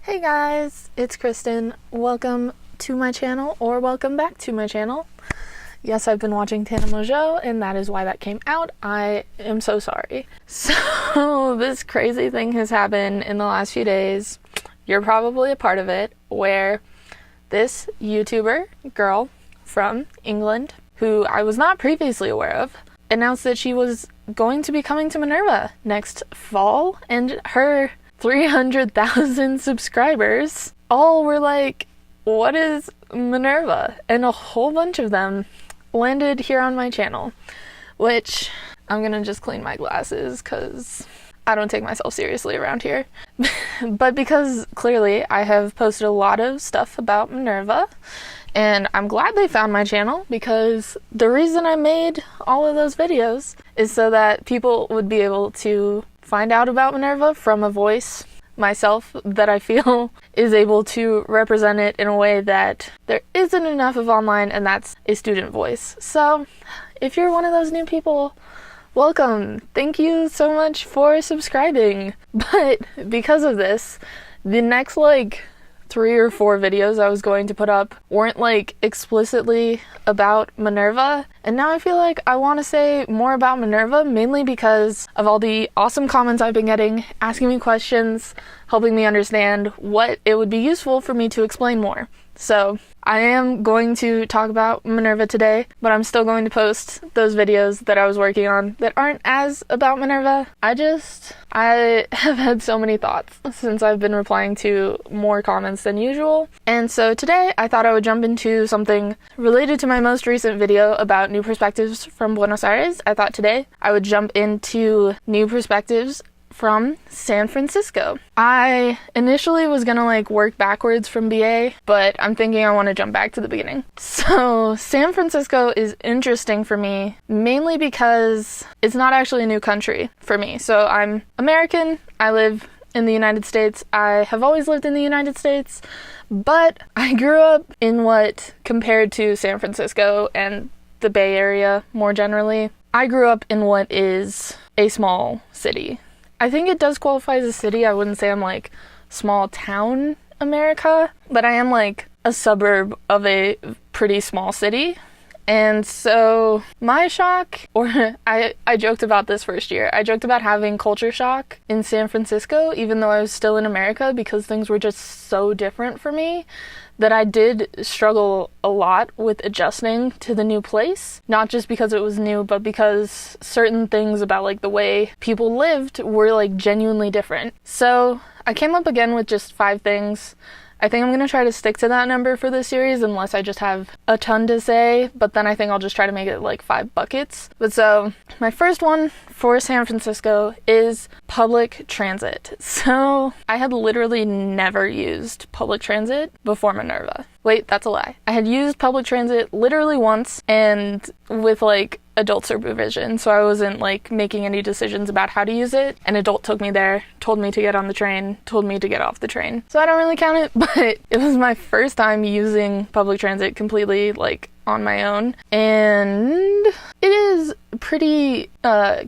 Hey guys, it's Kristen. Welcome to my channel, or welcome back to my channel. Yes, I've been watching Tana Mongeau, and that is why that came out. I am so sorry. So, this crazy thing has happened in the last few days. You're probably a part of it, where this YouTuber girl from England, who I was not previously aware of, announced that she was going to be coming to Minerva next fall, and her 300,000 subscribers all were like, what is Minerva? And a whole bunch of them landed here on my channel, which I'm gonna just clean my glasses because I don't take myself seriously around here. But because clearly I have posted a lot of stuff about Minerva, and I'm glad they found my channel, because the reason I made all of those videos is so that people would be able to find out about Minerva from a voice myself that I feel is able to represent it in a way that there isn't enough of online, and that's a student voice. So if you're one of those new people, welcome. Thank you so much for subscribing. But because of this, the next 3 or 4 videos I was going to put up weren't explicitly about Minerva, and now I feel like I want to say more about Minerva, mainly because of all the awesome comments I've been getting, asking me questions, helping me understand what it would be useful for me to explain more. So I am going to talk about Minerva today, but I'm still going to post those videos that I was working on that aren't as about Minerva. I have had so many thoughts since I've been replying to more comments than usual. And so today I thought I would jump into something related to my most recent video about New Perspectives from Buenos Aires. I thought today I would jump into New Perspectives from San Francisco. I initially was gonna work backwards from BA, but I'm thinking I want to jump back to the beginning. So San Francisco is interesting for me, mainly because it's not actually a new country for me. So I'm American, I live in the United States, I have always lived in the United States, but I grew up in what, compared to San Francisco and the Bay Area more generally, I grew up in what is a small city. I think it does qualify as a city. I wouldn't say I'm small town America, but I am a suburb of a pretty small city. And so my shock, or I joked about this first year, I joked about having culture shock in San Francisco, even though I was still in America, because things were just so different for me that I did struggle a lot with adjusting to the new place. Not just because it was new, but because certain things about the way people lived were genuinely different. So I came up again with just 5 things. I think I'm going to try to stick to that number for this series unless I just have a ton to say, but then I think I'll just try to make it 5 buckets. But so my first one for San Francisco is public transit. So I had literally never used public transit before Minerva. Wait, that's a lie. I had used public transit literally once, and with adult supervision, so I wasn't making any decisions about how to use it. An adult took me there, told me to get on the train, told me to get off the train. So I don't really count it, but it was my first time using public transit completely on my own, and it is pretty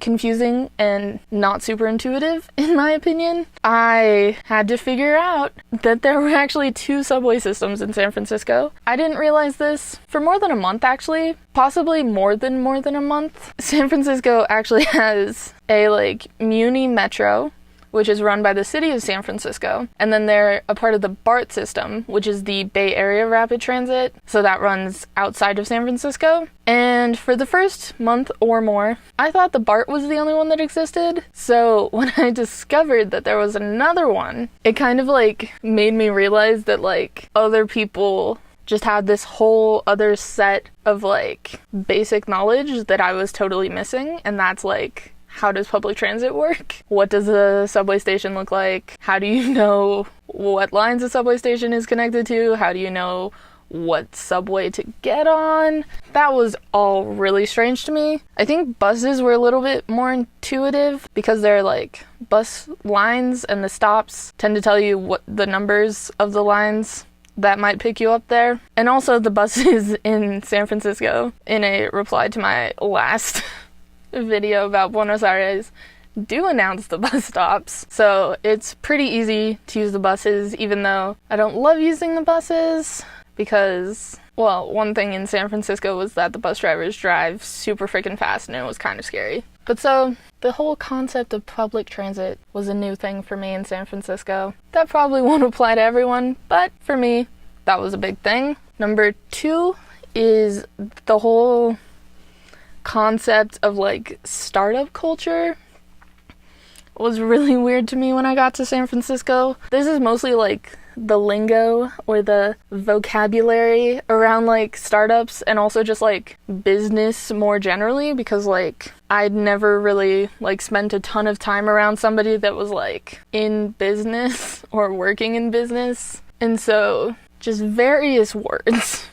confusing and not super intuitive in my opinion. I had to figure out that there were actually 2 subway systems in San Francisco. I didn't realize this for more than a month, actually, possibly more than a month. San Francisco actually has a Muni Metro, which is run by the city of San Francisco, and then they're a part of the BART system, which is the Bay Area Rapid Transit, so that runs outside of San Francisco. And for the first month or more, I thought the BART was the only one that existed, so when I discovered that there was another one, it kind of made me realize that other people just had this whole other set of basic knowledge that I was totally missing, and that's how does public transit work? What does a subway station look like? How do you know what lines a subway station is connected to? How do you know what subway to get on? That was all really strange to me. I think buses were a little bit more intuitive because they're bus lines, and the stops tend to tell you what the numbers of the lines that might pick you up there. And also the buses in San Francisco, in a reply to my last video about Buenos Aires, do announce the bus stops. So it's pretty easy to use the buses, even though I don't love using the buses because, well, one thing in San Francisco was that the bus drivers drive super freaking fast and it was kind of scary. But so the whole concept of public transit was a new thing for me in San Francisco. That probably won't apply to everyone, but for me, that was a big thing. Number 2 is the whole concept of like startup culture was really weird to me when I got to San Francisco. This is mostly like the lingo or the vocabulary around like startups and also just like business more generally, because like I'd never really like spent a ton of time around somebody that was like in business or working in business, and so just various words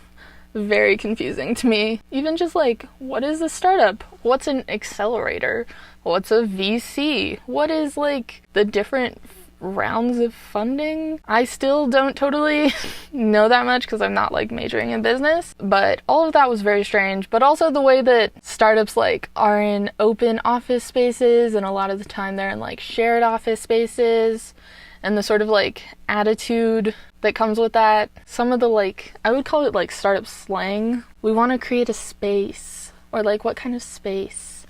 very confusing to me. Even just like, what is a startup? What's an accelerator? What's a VC? What is like the different rounds of funding? I still don't totally know that much because I'm not like majoring in business, but all of that was very strange. But also the way that startups like are in open office spaces, and a lot of the time they're in like shared office spaces, and the sort of like attitude that comes with that. Some of the like, I would call it like startup slang. We want to create a space, or like what kind of space?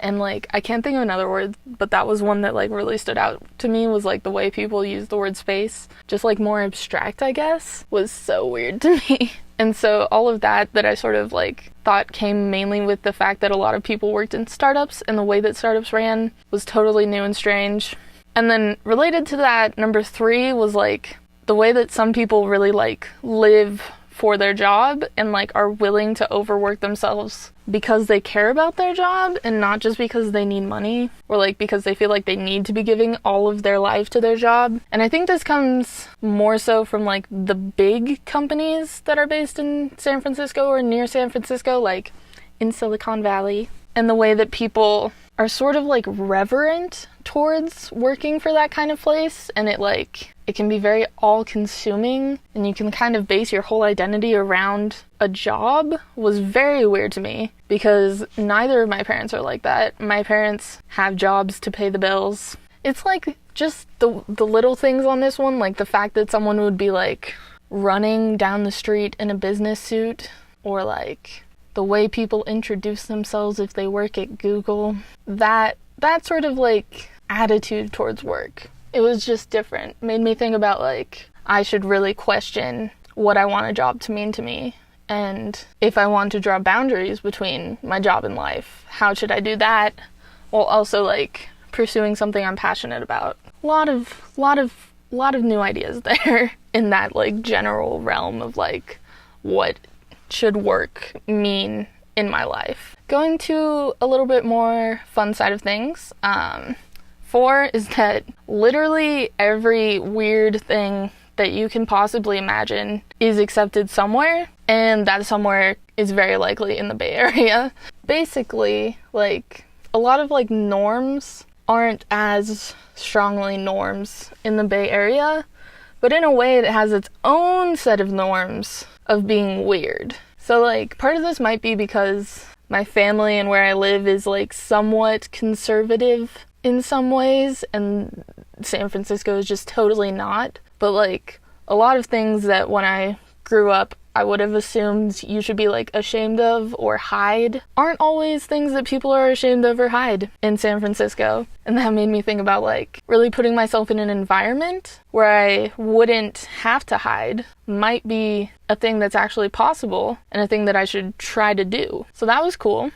And like, I can't think of another word, but that was one that like really stood out to me, was like the way people use the word space, just like more abstract, I guess, was so weird to me. And so all of that I sort of like thought came mainly with the fact that a lot of people worked in startups, and the way that startups ran was totally new and strange. And then related to that, number 3 was like the way that some people really like live for their job and like are willing to overwork themselves because they care about their job and not just because they need money, or like because they feel like they need to be giving all of their life to their job. And I think this comes more so from like the big companies that are based in San Francisco or near San Francisco, like in Silicon Valley, and the way that people are sort of like reverent towards working for that kind of place, and it can be very all-consuming, and you can kind of base your whole identity around a job. Was very weird to me because neither of my parents are like that. My parents have jobs to pay the bills. It's like just the little things on this one, like the fact that someone would be like running down the street in a business suit, or like the way people introduce themselves if they work at Google. That sort of like attitude towards work, it was just different. Made me think about like, I should really question what I want a job to mean to me, and if I want to draw boundaries between my job and life, how should I do that while also like pursuing something I'm passionate about. A lot of new ideas there in that like general realm of like what should work mean in my life. Going to a little bit more fun side of things, 4 is that literally every weird thing that you can possibly imagine is accepted somewhere, and that somewhere is very likely in the Bay Area. Basically, like, a lot of like norms aren't as strongly norms in the Bay Area, but in a way it has its own set of norms of being weird. So like, part of this might be because my family and where I live is like somewhat conservative in some ways, and San Francisco is just totally not. But like, a lot of things that when I grew up I would have assumed you should be like ashamed of or hide aren't always things that people are ashamed of or hide in San Francisco. And that made me think about like really putting myself in an environment where I wouldn't have to hide might be a thing that's actually possible and a thing that I should try to do. So that was cool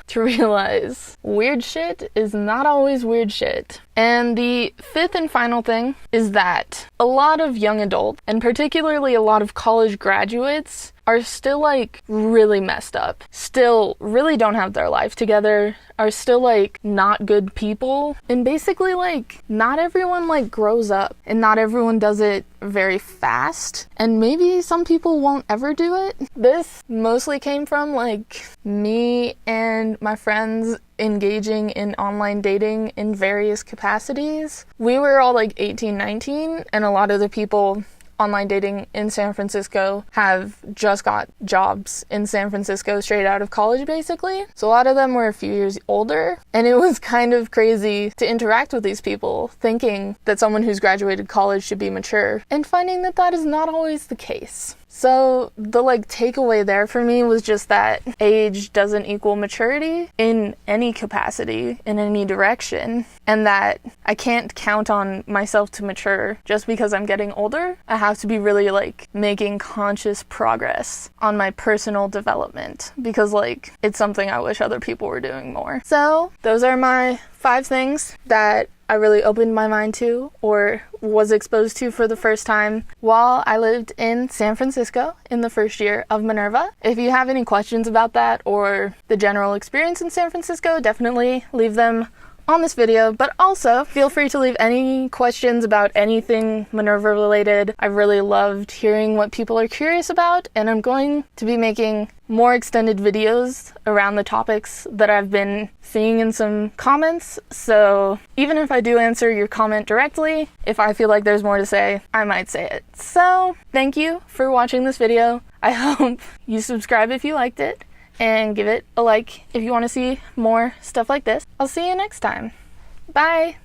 to realize weird shit is not always weird shit. And the 5th and final thing is that a lot of young adults, and particularly a lot of college graduates, are still like really messed up, still really don't have their life together, are still like not good people, and basically like not everyone like grows up, and not everyone does it very fast, and maybe some people won't ever do it. This mostly came from like me and my friends engaging in online dating in various capacities. We were all like 18, 19, and a lot of the people online dating in San Francisco have just got jobs in San Francisco straight out of college, basically. So a lot of them were a few years older, and it was kind of crazy to interact with these people, thinking that someone who's graduated college should be mature, and finding that that is not always the case. So the takeaway there for me was just that age doesn't equal maturity in any capacity, in any direction, and that I can't count on myself to mature just because I'm getting older. I have to be really making conscious progress on my personal development, because it's something I wish other people were doing more. So those are my 5 things that I really opened my mind to, or was exposed to for the first time while I lived in San Francisco in the first year of Minerva. If you have any questions about that or the general experience in San Francisco, definitely leave them on this video, but also feel free to leave any questions about anything Minerva related. I really loved hearing what people are curious about, and I'm going to be making more extended videos around the topics that I've been seeing in some comments. So even if I do answer your comment directly, if I feel like there's more to say, I might say it. So thank you for watching this video. I hope you subscribe if you liked it, and give it a like if you want to see more stuff like this. I'll see you next time. Bye!